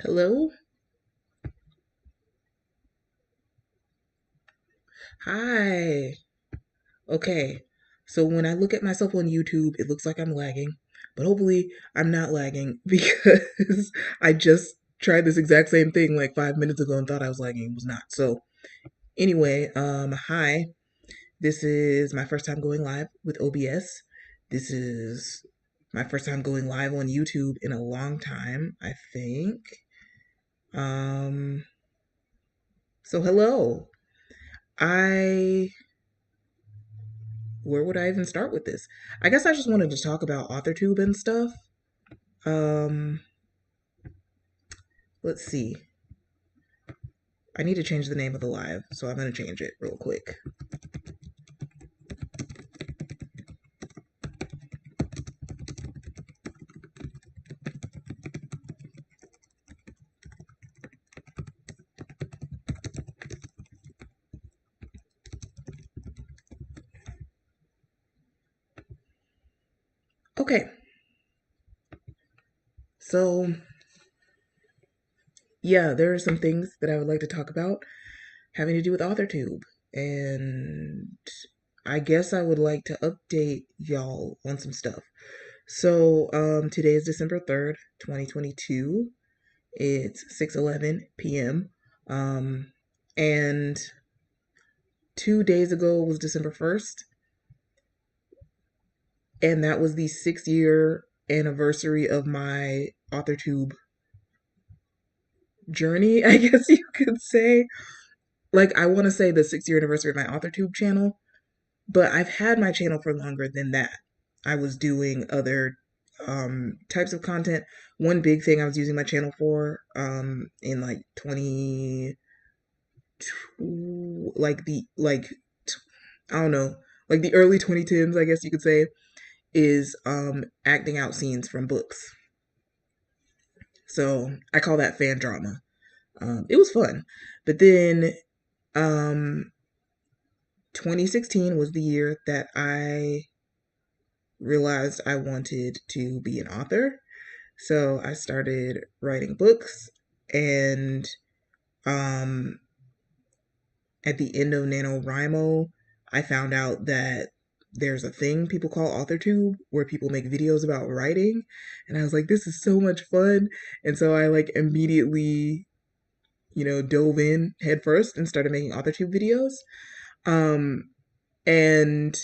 Hello? Hi. Okay. So when I look at myself on YouTube, it looks like I'm lagging, but hopefully I'm not lagging because I just tried this exact same thing like 5 minutes ago and thought I was lagging. It was not. So anyway, hi. This is my first time going live with OBS. This is my first time going live on YouTube in a long time, I think. Um, so hello. I where would I even start with this? I guess I just wanted to talk about Authortube and stuff. Um, let's see. I need to change the name of the live, so I'm going to change it real quick. Okay, so yeah, there are some things that I would like to talk about having to do with Authortube. And I guess I would like to update y'all on some stuff. So today is December 3rd, 2022. It's 6:11 p.m. And 2 days ago was December 1st, and that was the 6 year anniversary of my Authortube journey, I guess you could say. Like, I want to say the 6 year anniversary of my Authortube channel, but I've had my channel for longer than that. I was doing other types of content. One big thing I was using my channel for in like 20, like the, like, I don't know, like the early 2010s, I guess you could say, is acting out scenes from books. So I call that fan drama. It was fun. But then um, 2016 was the year that I realized I wanted to be an author. So I started writing books, and um, at the end of NaNoWriMo, I found out that there's a thing people call Authortube where people make videos about writing. And I was like, this is so much fun. And so I like immediately, dove in head first and started making Authortube videos. Um, and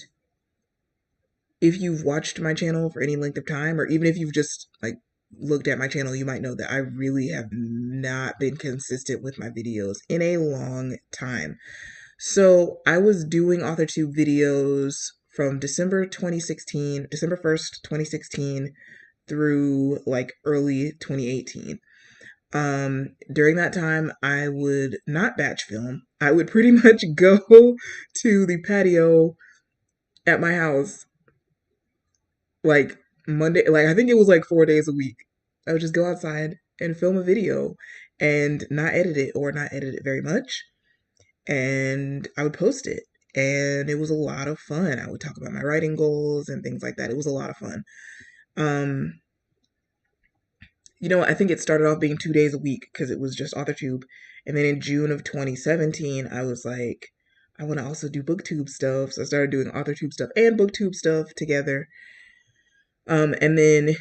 if you've watched my channel for any length of time, or even if you've just like looked at my channel, you might know that I really have not been consistent with my videos in a long time. So I was doing Authortube videos from December 1st, 2016 through like early 2018. During that time, I would not batch film. I would pretty much go to the patio at my house like Monday, like I think it was like 4 days a week. I would just go outside and film a video and not edit it, or not edit it very much, and I would post it. And it was a lot of fun. I would talk about my writing goals and things like that. It was a lot of fun. Um, I think it started off being 2 days a week because it was just Authortube. And then in June of 2017, I was like, I want to also do booktube stuff. So I started doing Authortube stuff and booktube stuff together. And then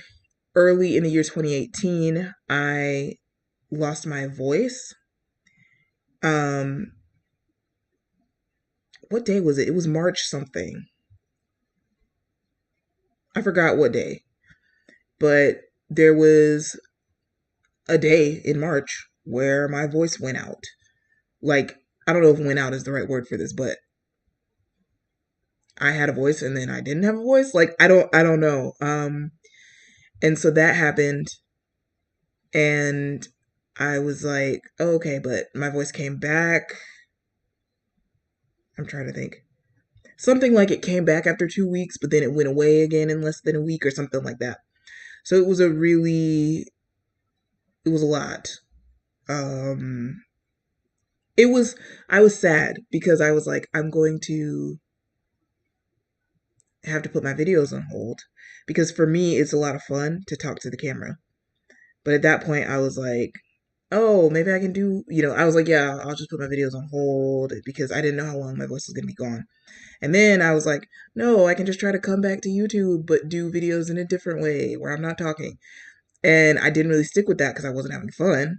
early in the year 2018, I lost my voice. Um, what day was it? It was March something. I forgot what day, but there was a day in March where my voice went out. Like, I don't know if went out is the right word for this, but I had a voice and then I didn't have a voice. Like, I don't know. And so that happened, and I was like, oh, okay, but my voice came back. I'm trying to think. Something like it came back after 2 weeks, but then it went away again in less than a week or something like that. So it was a lot. Um, it was, I was sad because I was like, I'm going to have to put my videos on hold because for me, it's a lot of fun to talk to the camera. But at that point, I was like, oh, maybe I can do, I was like, yeah, I'll just put my videos on hold because I didn't know how long my voice was going to be gone. And then I was like, no, I can just try to come back to YouTube, but do videos in a different way where I'm not talking. And I didn't really stick with that because I wasn't having fun.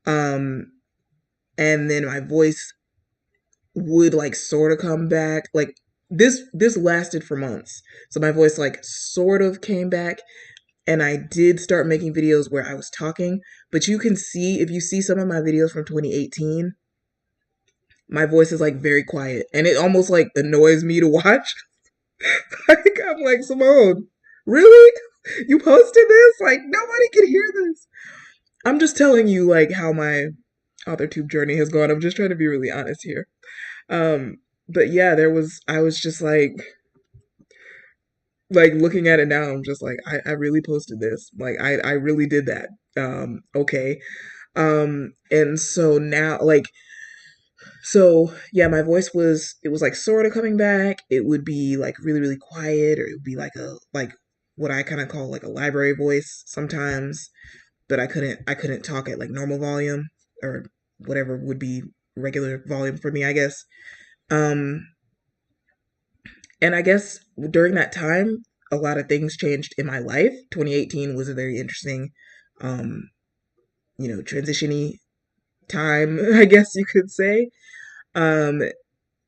Um, and then my voice would like sort of come back. Like this lasted for months. So my voice like sort of came back, and I did start making videos where I was talking, but you can see if you see some of my videos from 2018, my voice is like very quiet and it almost like annoys me to watch. Like I'm like, Simone, really? You posted this? Like nobody can hear this. I'm just telling you like how my Authortube journey has gone. I'm just trying to be really honest here. Um, but yeah, I was just like looking at it now, I'm just like, I really posted this. Like I really did that. Okay. And so now so yeah, my voice it was like sort of coming back. It would be like really, really quiet, or it would be like what I kind of call like a library voice sometimes, but I couldn't talk at like normal volume or whatever would be regular volume for me, I guess. Um, and I guess during that time, a lot of things changed in my life. 2018 was a very interesting, um, transitiony time, I guess you could say. Um,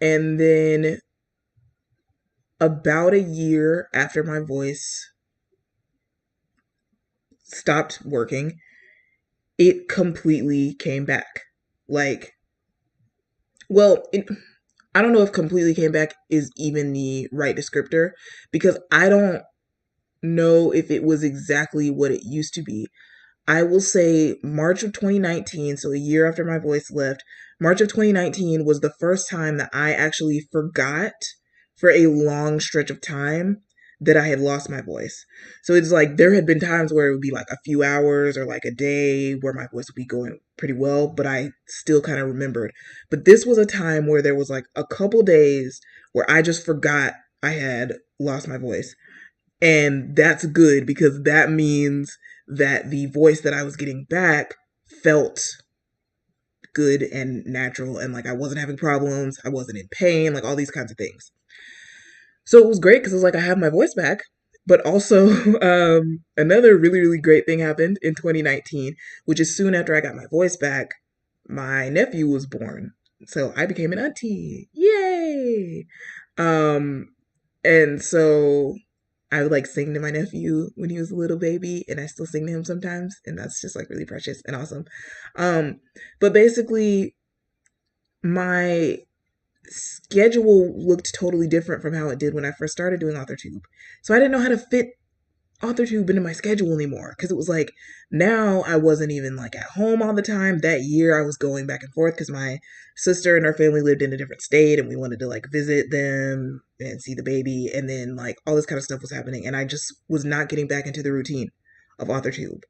and then about a year after my voice stopped working, it completely came back. Like, well, I don't know if completely came back is even the right descriptor because I don't know if it was exactly what it used to be. I will say March of 2019, so a year after my voice left, March of 2019 was the first time that I actually forgot for a long stretch of time that I had lost my voice. So it's like there had been times where it would be like a few hours or like a day where my voice would be going pretty well, but I still kind of remembered. But this was a time where there was like a couple days where I just forgot I had lost my voice. And that's good because that means that the voice that I was getting back felt good and natural, and like I wasn't having problems, I wasn't in pain, like all these kinds of things. So it was great because it was like I have my voice back. But also, another really, really great thing happened in 2019, which is soon after I got my voice back, my nephew was born. So I became an auntie. Yay! Um, and so I would like sing to my nephew when he was a little baby, and I still sing to him sometimes, and that's just like really precious and awesome. Um, but basically, my schedule looked totally different from how it did when I first started doing Authortube. So I didn't know how to fit Authortube into my schedule anymore because it was like now I wasn't even like at home all the time. That year I was going back and forth because my sister and her family lived in a different state and we wanted to like visit them and see the baby, and then like all this kind of stuff was happening and I just was not getting back into the routine of Authortube.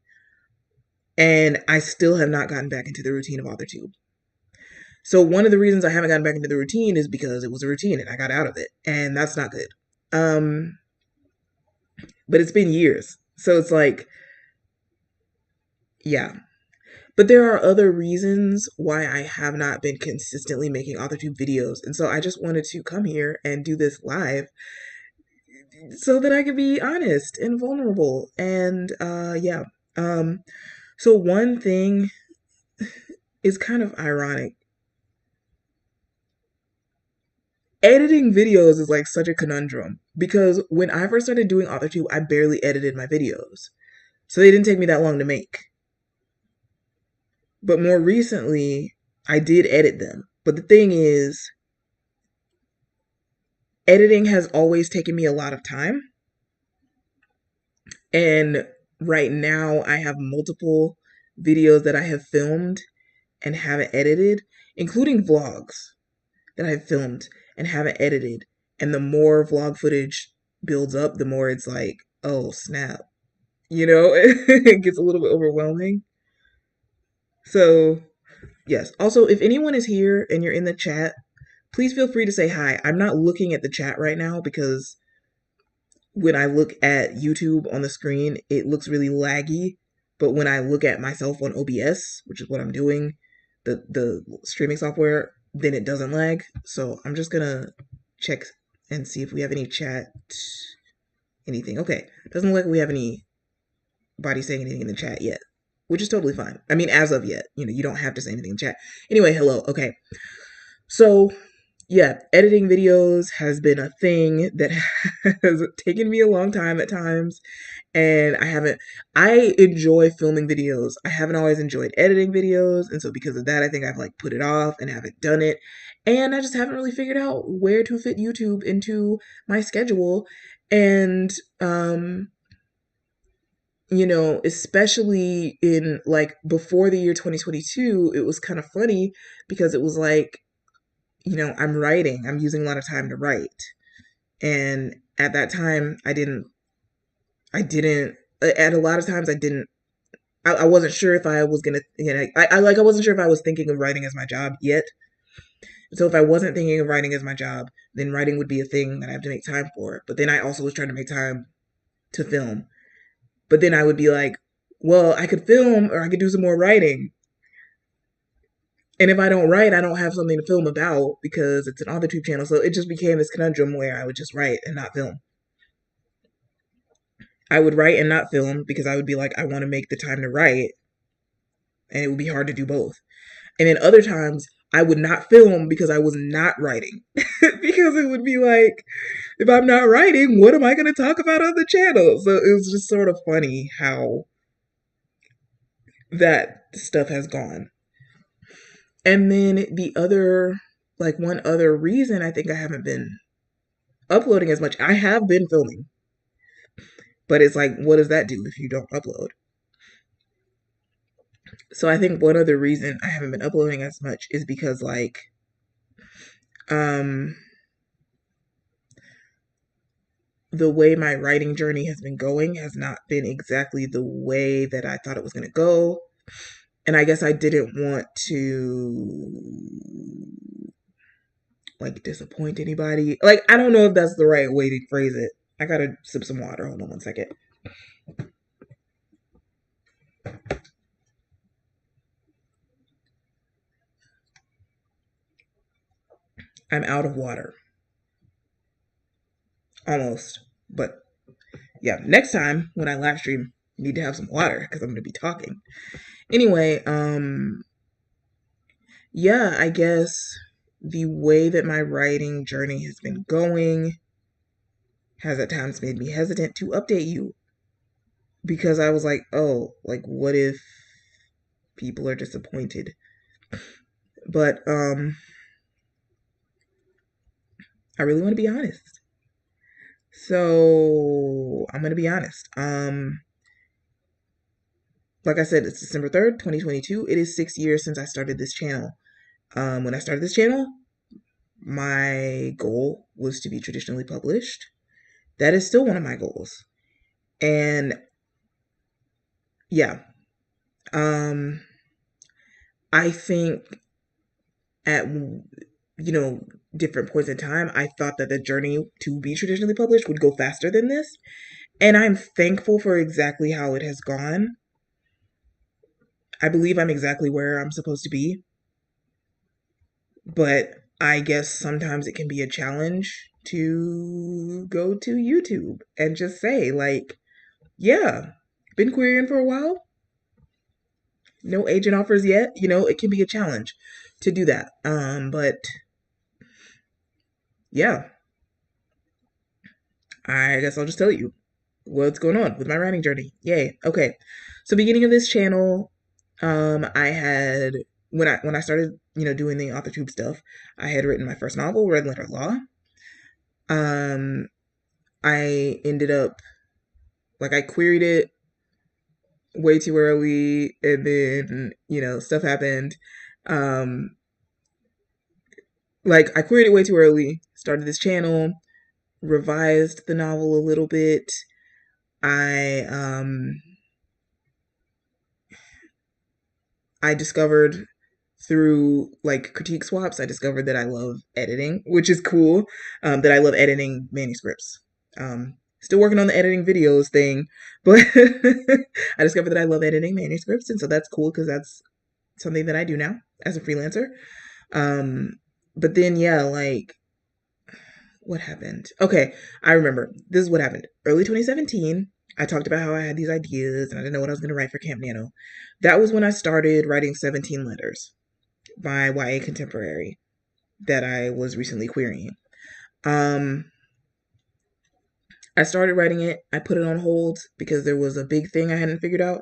And I still have not gotten back into the routine of Authortube. So one of the reasons I haven't gotten back into the routine is because it was a routine and I got out of it, and that's not good. Um, but it's been years. So it's like, yeah. But there are other reasons why I have not been consistently making Authortube videos. And so I just wanted to come here and do this live so that I could be honest and vulnerable. And yeah. Um so one thing is kind of ironic. Editing videos is like such a conundrum because when I first started doing Authortube, I barely edited my videos. So they didn't take me that long to make. But more recently, I did edit them. But the thing is, editing has always taken me a lot of time. And right now, I have multiple videos that I have filmed and haven't edited, including vlogs that I've filmed and haven't edited. And the more vlog footage builds up, the more it's like, oh, snap. It gets a little bit overwhelming. So, yes. Also, if anyone is here and you're in the chat, please feel free to say hi. I'm not looking at the chat right now because when I look at YouTube on the screen, it looks really laggy. But when I look at myself on OBS, which is what I'm doing, the streaming software, then it doesn't lag. So I'm just gonna check and see if we have any chat, anything. Okay, doesn't look like we have anybody saying anything in the chat yet, which is totally fine. I mean, as of yet, you don't have to say anything in chat. Anyway, hello. Okay, so yeah, editing videos has been a thing that has taken me a long time at times. And I enjoy filming videos. I haven't always enjoyed editing videos. And so because of that, I think I've like put it off and haven't done it. And I just haven't really figured out where to fit YouTube into my schedule. And, especially in like before the year 2022, it was kind of funny because it was like, I'm writing, I'm using a lot of time to write. And at that time, at a lot of times I wasn't sure if I was gonna, I wasn't sure if I was thinking of writing as my job yet. So if I wasn't thinking of writing as my job, then writing would be a thing that I have to make time for. But then I also was trying to make time to film. But then I would be like, well, I could film or I could do some more writing. And if I don't write, I don't have something to film about because it's an Authortube channel. So it just became this conundrum where I would just write and not film. I would write and not film because I would be like, I want to make the time to write. And it would be hard to do both. And then other times I would not film because I was not writing. Because it would be like, if I'm not writing, what am I going to talk about on the channel? So it was just sort of funny how that stuff has gone. And then one other reason I think I haven't been uploading as much, I have been filming. But it's like, what does that do if you don't upload? So I think one other reason I haven't been uploading as much is because the way my writing journey has been going has not been exactly the way that I thought it was going to go. And I guess I didn't want to like disappoint anybody. Like, I don't know if that's the right way to phrase it. I gotta sip some water. Hold on one second. I'm out of water. Almost. But yeah, next time when I live stream, I need to have some water because I'm going to be talking. Anyway, yeah, I guess the way that my writing journey has been going has at times made me hesitant to update you because I was like, oh, like what if people are disappointed? But I really want to be honest. So I'm gonna be honest. Like I said, it's December 3rd, 2022. It is 6 years since I started this channel. When I started this channel, my goal was to be traditionally published. That is still one of my goals. And yeah, I think at different points in time, I thought that the journey to be traditionally published would go faster than this. And I'm thankful for exactly how it has gone. I believe I'm exactly where I'm supposed to be. But I guess sometimes it can be a challenge to go to YouTube and just say, like, yeah, been querying for a while. No agent offers yet. It can be a challenge to do that. But yeah, I guess I'll just tell you what's going on with my writing journey. Yay. Okay. So beginning of this channel, I had when I started, doing the Authortube stuff, I had written my first novel, Red Letter Law. I ended up I queried it way too early, and then stuff happened. I queried it way too early, started this channel, revised the novel a little bit. I discovered through critique swaps, I discovered that I love editing, which is cool. That I love editing manuscripts. Still working on the editing videos thing, but I discovered that I love editing manuscripts, and so that's cool because that's something that I do now as a freelancer. Um, but then yeah, like what happened? Okay, I remember. This is what happened. Early 2017, I talked about how I had these ideas and I didn't know what I was going to write for Camp Nano. That was when I started writing 17 Letters, my YA contemporary that I was recently querying. Um, I started writing it. I put it on hold because there was a big thing I hadn't figured out.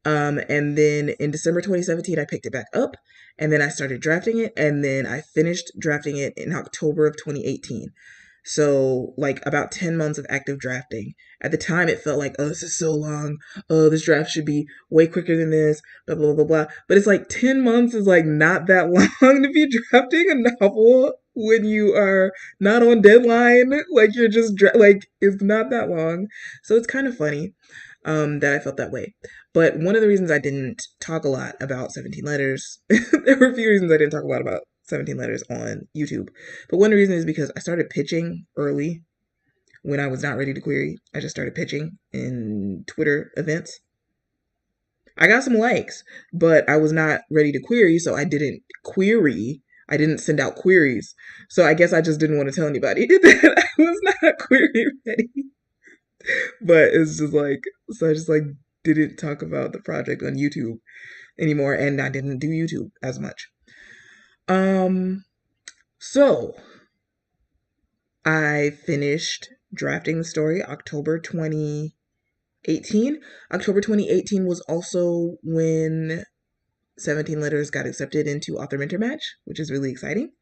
And then in December 2017, I picked it back up, and then I started drafting it, and then I finished drafting it in October of 2018. So, like, about 10 months of active drafting. At the time, it felt like, oh, this is so long. Oh, this draft should be way quicker than this, blah, blah, blah, blah. But it's like 10 months is like not that long to be drafting a novel when you are not on deadline. Like, you're just, like, it's not that long. So it's kind of funny that I felt that way. But one of the reasons I didn't talk a lot about 17 Letters, there were a few reasons I didn't talk a lot about 17 Letters on YouTube. But one reason is because I started pitching early when I was not ready to query. I just started pitching in Twitter events. I got some likes, but I was not ready to query, so I didn't query. I didn't send out queries. So I guess I just didn't want to tell anybody that I was not query ready. But it's just like, so I just like didn't talk about the project on YouTube anymore, and I didn't do YouTube as much. So I finished drafting the story October 2018. October 2018 was also when 17 Letters got accepted into Author Mentor Match, which is really exciting.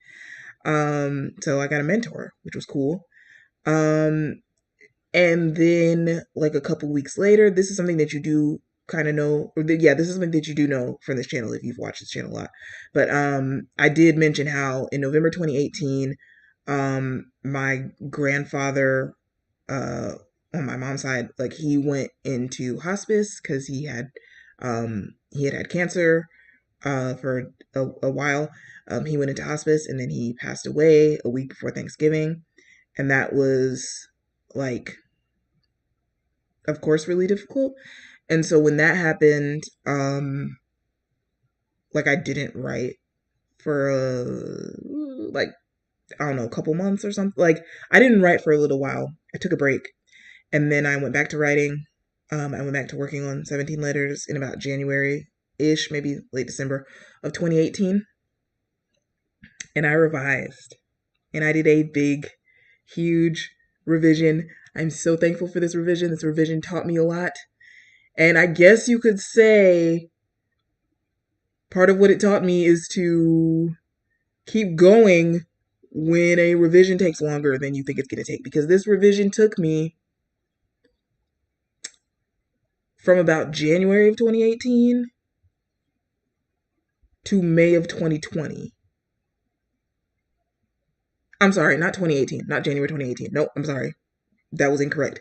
So I got a mentor, which was cool. And then, like a couple weeks later, this is something that you do kind of know, yeah, this is something that you do know from this channel if you've watched this channel a lot. But I did mention how in November 2018, my grandfather, on my mom's side, like he went into hospice because he had cancer, for a while. He went into hospice and then he passed away a week before Thanksgiving, and that was like, of course, really difficult. And so when that happened, like I didn't write for like, I don't know, a couple months or something. Like I didn't write for a little while. I took a break, and then I went back to writing. I went back to working on 17 Letters in about January ish, maybe late December of 2018, and I revised, and I did a big, huge revision. I'm so thankful for this revision. This revision taught me a lot. And I guess you could say part of what it taught me is to keep going when a revision takes longer than you think it's going to take. Because this revision took me from about January of 2018 to May of 2020. I'm sorry, not 2018, not January 2018. Nope, I'm sorry. That was incorrect.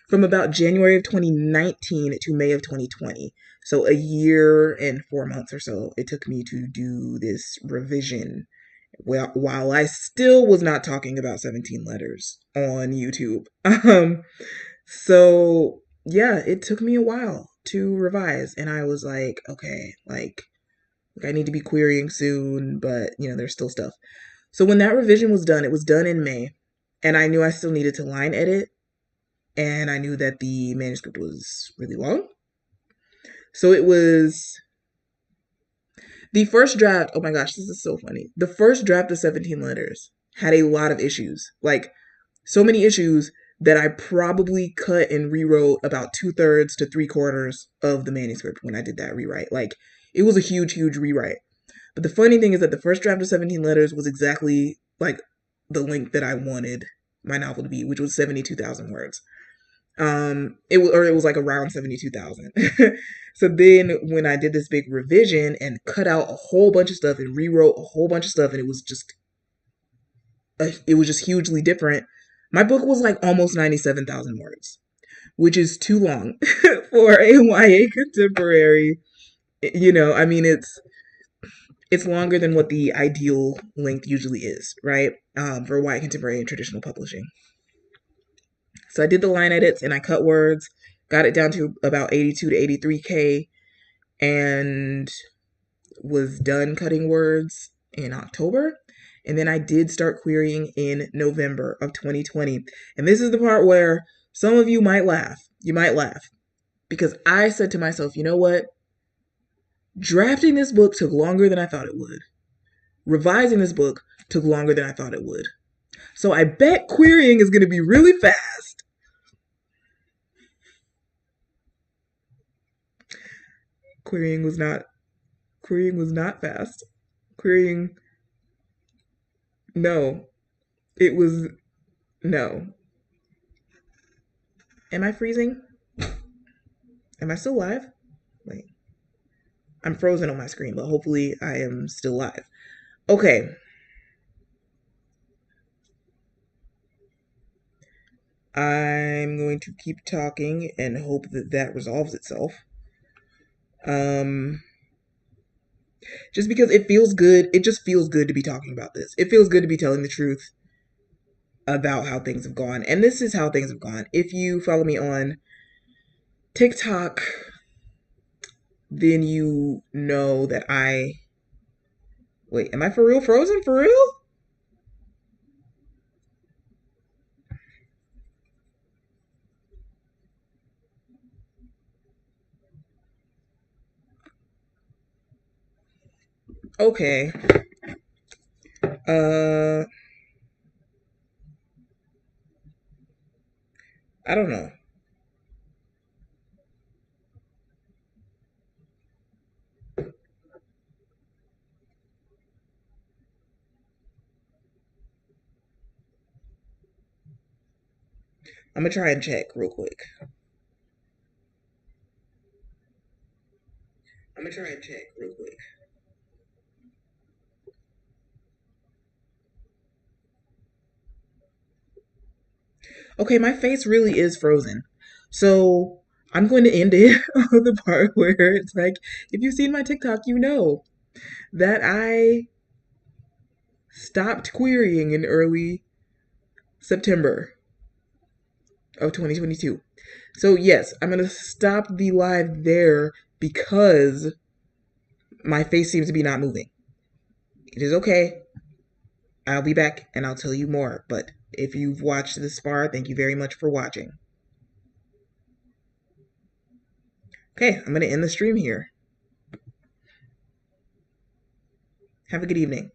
From about January of 2019 to May of 2020. So a year and 4 months or so it took me to do this revision, while I still was not talking about 17 Letters on YouTube. So yeah, it took me a while to revise, and I was like, okay, like I need to be querying soon, but there's still stuff. So when that revision was done, it was done in May, and I knew I still needed to line edit, and I knew that the manuscript was really long. So it was the first draft. Oh my gosh, this is so funny. The first draft of 17 Letters had a lot of issues. Like, so many issues that I probably cut and rewrote about 2/3 to 3/4 of the manuscript when I did that rewrite. Like, it was a huge, huge rewrite. But the funny thing is that the first draft of 17 Letters was exactly like the length that I wanted my novel to be, which was 72,000 words. It was like around 72,000. So then when I did this big revision and cut out a whole bunch of stuff and rewrote a whole bunch of stuff, and it was just hugely different. My book was like almost 97,000 words, which is too long for a YA contemporary. I mean, it's longer than what the ideal length usually is, right? For YA contemporary and traditional publishing. So I did the line edits and I cut words, got it down to about 82 to 83K, and was done cutting words in October. And then I did start querying in November of 2020. And this is the part where some of you might laugh. You might laugh. Because I said to myself, you know what? Drafting this book took longer than I thought it would. Revising this book took longer than I thought it would. So I bet querying is going to be really fast. Querying was not fast. Querying, no. It was, no. Am I freezing? Am I still live? Wait. I'm frozen on my screen, but hopefully I am still live. Okay. I'm going to keep talking and hope that that resolves itself. Just because it feels good. It just feels good to be talking about this. It feels good to be telling the truth about how things have gone. And this is how things have gone. If you follow me on TikTok, then you know that wait, am I for real frozen? For real? Okay. Uh, I don't know. I'm gonna try and check real quick. I'm gonna try and check real quick. Okay, my face really is frozen. So I'm going to end it on the part where it's like, if you've seen my TikTok, you know that I stopped querying in early September of 2022. So yes, I'm going to stop the live there because my face seems to be not moving. It is okay. I'll be back and I'll tell you more. But if you've watched this far, thank you very much for watching. Okay, I'm going to end the stream here. Have a good evening.